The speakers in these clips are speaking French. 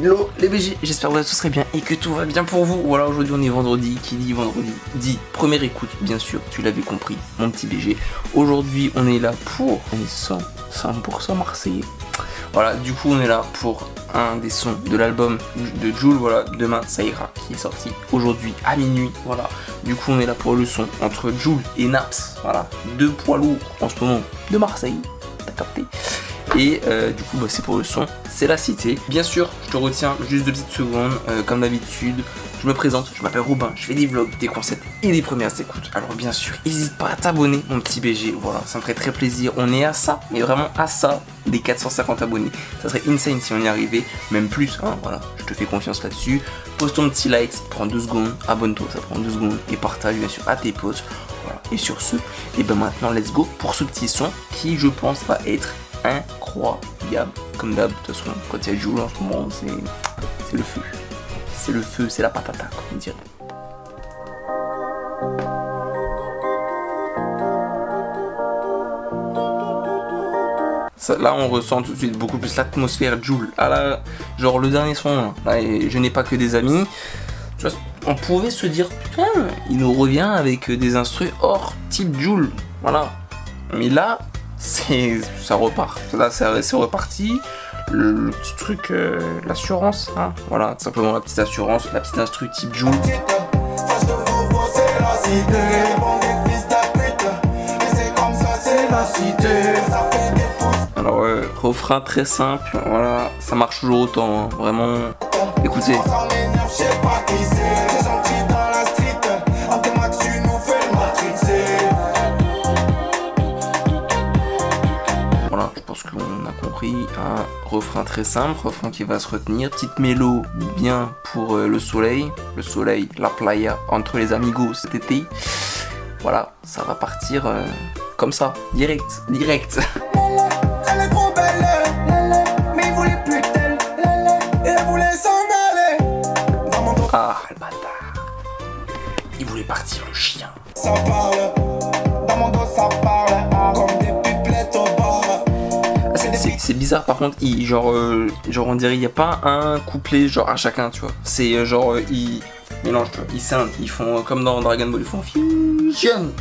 Hello les BG, j'espère que vous tous très bien et que tout va bien pour vous. Voilà, aujourd'hui on est vendredi, qui dit vendredi dit première écoute, bien sûr, tu l'avais compris, mon petit BG. Aujourd'hui on est là pour un 100% marseillais. Voilà, du coup on est là pour un des sons de l'album de Jul, voilà, Demain ça ira, qui est sorti aujourd'hui à minuit, voilà. Du coup on est là pour le son entre Jul et Naps, voilà, deux poids lourds en ce moment de Marseille, t'as capté. Et du coup c'est pour le son, c'est la cité. Bien sûr, je te retiens juste 2 petites secondes, comme d'habitude. Je me présente, je m'appelle Robin, je fais des vlogs, des concepts et des premières écoutes. Alors bien sûr, n'hésite pas à t'abonner mon petit BG, voilà, ça me ferait très plaisir. On est à ça, mais vraiment à ça, des 450 abonnés. Ça serait insane si on y arrivait, même plus, hein, voilà, je te fais confiance là-dessus. Pose ton petit like, ça prend 2 secondes, abonne-toi, ça prend 2 secondes, et partage bien sûr à tes potes. Voilà. Et sur ce, et ben maintenant let's go pour ce petit son qui je pense va être incroyable. Comme d'hab, de toute façon, quand il y a Jul en ce moment, c'est le feu. C'est le feu, c'est la patata, comme on dirait. Ça, là, on ressent tout de suite beaucoup plus l'atmosphère Jul. Ah là, genre le dernier son, là, je n'ai pas que des amis. Tu vois, on pouvait se dire, putain, il nous revient avec des instrus hors type Jul. Voilà. Mais là, ça repart. Là, c'est reparti. Le petit truc, l'assurance, hein. Voilà, tout simplement la petite assurance, la petite instru type Jul. Alors, refrain très simple, voilà, ça marche toujours autant, hein. Vraiment. Écoutez. Voilà, je pense qu'on a compris. Un refrain très simple, refrain qui va se retenir. Petite mélo bien pour le soleil, la playa entre les amigos cet été. Voilà, ça va partir comme ça, direct. Elle est trop belle, mais il voulait plus d'elle, et elle voulait s'en aller. Dans mon dos, ah, le bâtard. Il voulait partir le chien. ça parle, dans mon dos ça parle, comme des pipelettes au bord. C'est bizarre par contre, genre on dirait il n'y a pas un couplet genre à chacun, tu vois. C'est genre ils mélangent, tu vois, ils scindent, ils font comme dans Dragon Ball, ils font fusion.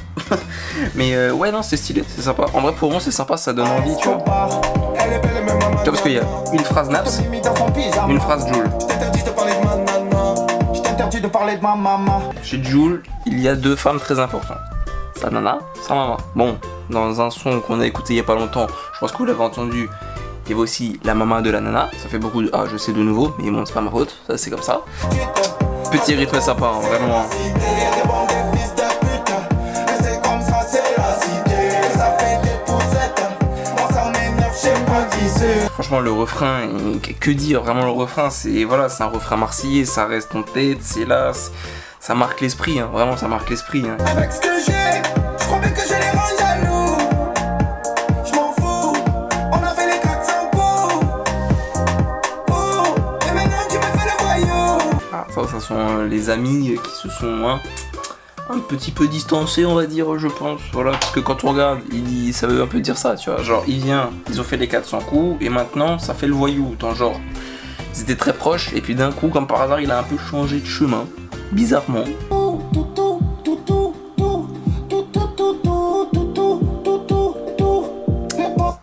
Mais ouais non c'est stylé, c'est sympa. En vrai pour moi c'est sympa, ça donne envie, tu vois. Tu vois parce qu'il y a une phrase Naps, une phrase Jul. Chez Jul, il y a 2 femmes très importantes. Sa nana, sa maman. Bon, dans un son qu'on a écouté il y a pas longtemps, je pense que vous l'avez entendu, il y avait aussi la maman de la nana. Ça fait beaucoup de ah je sais de nouveau, mais bon c'est pas ma faute, ça c'est comme ça. Petit rythme sympa, hein, vraiment. Franchement le refrain, que dire, vraiment le refrain, c'est voilà, c'est un refrain marseillais, ça reste en tête, c'est là, ça marque l'esprit, hein, vraiment ça marque l'esprit. Hein. Avec ce que j'ai, je crois bien que je les rends jaloux. Je m'en fous, on a fait les 400 coups. Oh, et maintenant tu me fais le voyou. Ah, ça sont les amis qui se sont un petit peu distancés, on va dire, je pense. Voilà, parce que quand on regarde, ça veut un peu dire ça, tu vois. Genre, ils ont fait les 400 coups et maintenant ça fait le voyou. Tant genre, ils étaient très proches et puis d'un coup, comme par hasard, il a un peu changé de chemin. Bizarrement.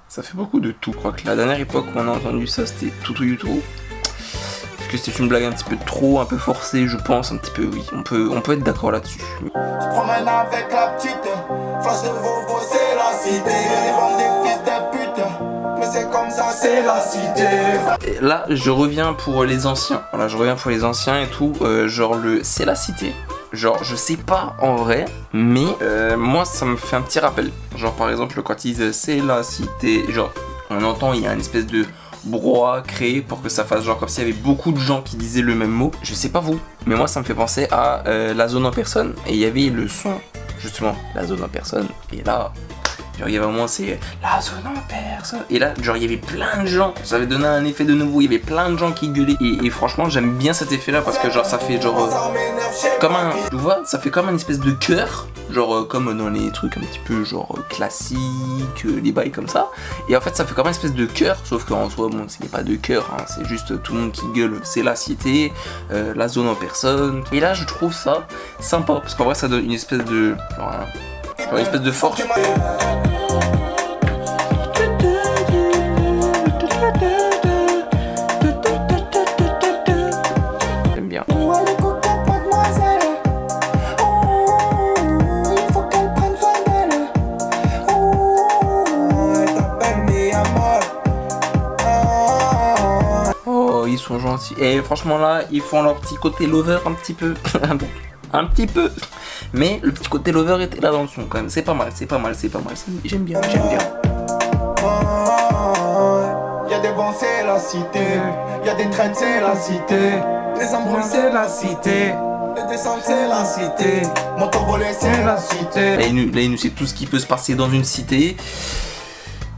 Ça fait beaucoup de tout. Je crois que la dernière époque où on a entendu ça, c'était tout YouTube. Parce que c'est une blague un petit peu trop, un peu forcée, je pense, un petit peu, oui. On peut être d'accord là-dessus. Je promène avec la petite, flash de Vovo, c'est la cité. Les bandes des fils de pute, mais c'est comme ça, c'est la cité. Et là, je reviens pour les anciens. Voilà, je reviens pour les anciens et tout. Genre c'est la cité. Genre, je sais pas en vrai, mais moi, ça me fait un petit rappel. Genre, par exemple, quand ils disent c'est la cité, genre, on entend, il y a une espèce de brouhaha créé pour que ça fasse genre comme s'il y avait beaucoup de gens qui disaient le même mot. Je sais pas vous, mais moi ça me fait penser à la zone en personne. Et il y avait le son, justement, la zone en personne. Et là, Genre il y avait vraiment c'est la zone en personne. Et là genre il y avait plein de gens, ça avait donné un effet de nouveau, il y avait plein de gens qui gueulaient. Et franchement j'aime bien cet effet là parce que genre ça fait genre comme un, tu vois, ça fait comme une espèce de cœur. Genre comme dans les trucs un petit peu genre classiques, les bails comme ça. Et en fait ça fait comme une espèce de cœur, sauf qu'en soi bon c'est pas de cœur, hein, c'est juste tout le monde qui gueule, c'est la cité, la zone en personne. Et là je trouve ça sympa, parce qu'en vrai ça donne une espèce de genre, une espèce de force. J'aime bien. Ils sont gentils. Et franchement là, ils font leur petit côté lover un petit peu. Un petit peu. Mais le petit côté lover était là dans le son quand même. C'est pas mal, c'est pas mal, c'est pas mal. J'aime bien, j'aime bien. Y'a des bons c'est la cité, y'a des traînes c'est la cité, les embrouilles c'est la cité, les descentes c'est la cité, moto volé c'est la cité. Là il nous sait tout ce qui peut se passer dans une cité.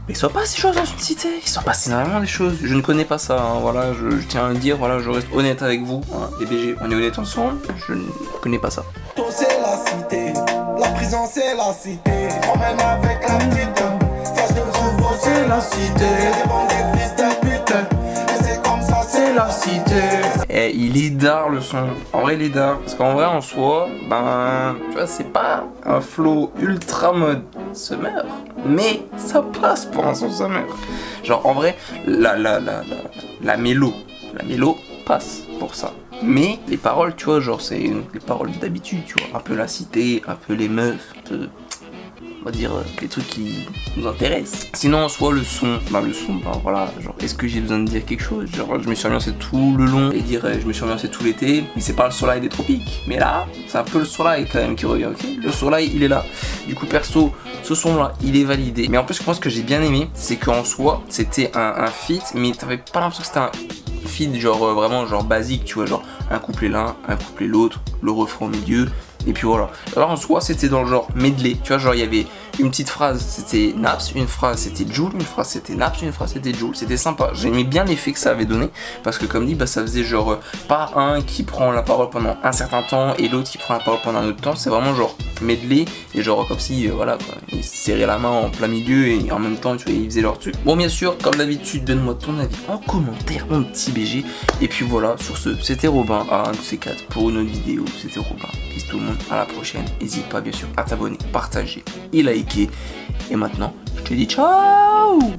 Mais il se passe des choses dans une cité, il se passe énormément des choses. Je ne connais pas ça, hein, voilà, je tiens à le dire, voilà, je reste honnête avec vous, hein, les BG, on est honnête ensemble, je ne connais pas ça. C'est la cité, la prison c'est la cité, promène avec la petite, flash de Volvo c'est la cité, les bandits fils de pute, et c'est comme ça c'est la cité. Et il est d'art le son, en vrai il est d'art, parce qu'en vrai en soi, ben, tu vois, c'est pas un flow ultra mode summer, mais ça passe pour un son summer. Genre en vrai, la mélo passe pour ça. Mais les paroles, tu vois, genre c'est les paroles d'habitude, tu vois, un peu la cité, un peu les meufs, un peu, on va dire, les trucs qui nous intéressent. Sinon, soit le son, bah voilà, genre, est-ce que j'ai besoin de dire quelque chose? Genre, je me suis ambiancé tout le long, et dire, je me suis ambiancé tout l'été, mais c'est pas le soleil des tropiques. Mais là, c'est un peu le soleil quand même qui revient, ok? Le soleil, il est là. Du coup, perso, ce son-là, il est validé. Mais en plus, moi, ce que j'ai bien aimé, c'est qu'en soi, c'était un feat, mais t'avais pas l'impression que c'était un feed genre vraiment genre basique, tu vois, genre un couplet l'un, un couplet l'autre, le refrain au milieu, et puis voilà. Alors en soi c'était dans le genre medley, tu vois, genre il y avait une petite phrase c'était Naps, une phrase c'était Jul, une phrase c'était Naps, une phrase c'était Jul, c'était sympa, j'aimais bien l'effet que ça avait donné, parce que comme dit, bah ça faisait genre pas un qui prend la parole pendant un certain temps et l'autre qui prend la parole pendant un autre temps, c'est vraiment genre medley, et genre comme si voilà quoi, ils serraient la main en plein milieu et en même temps tu vois ils faisaient leur truc. Bon bien sûr, comme d'habitude, donne-moi ton avis en commentaire mon petit BG, et puis voilà, sur ce, c'était Robin, à un de ces quatre pour une autre vidéo, c'était Robin, peace tout le monde, à la prochaine, n'hésite pas bien sûr à t'abonner, partager et liker, et maintenant je te dis ciao.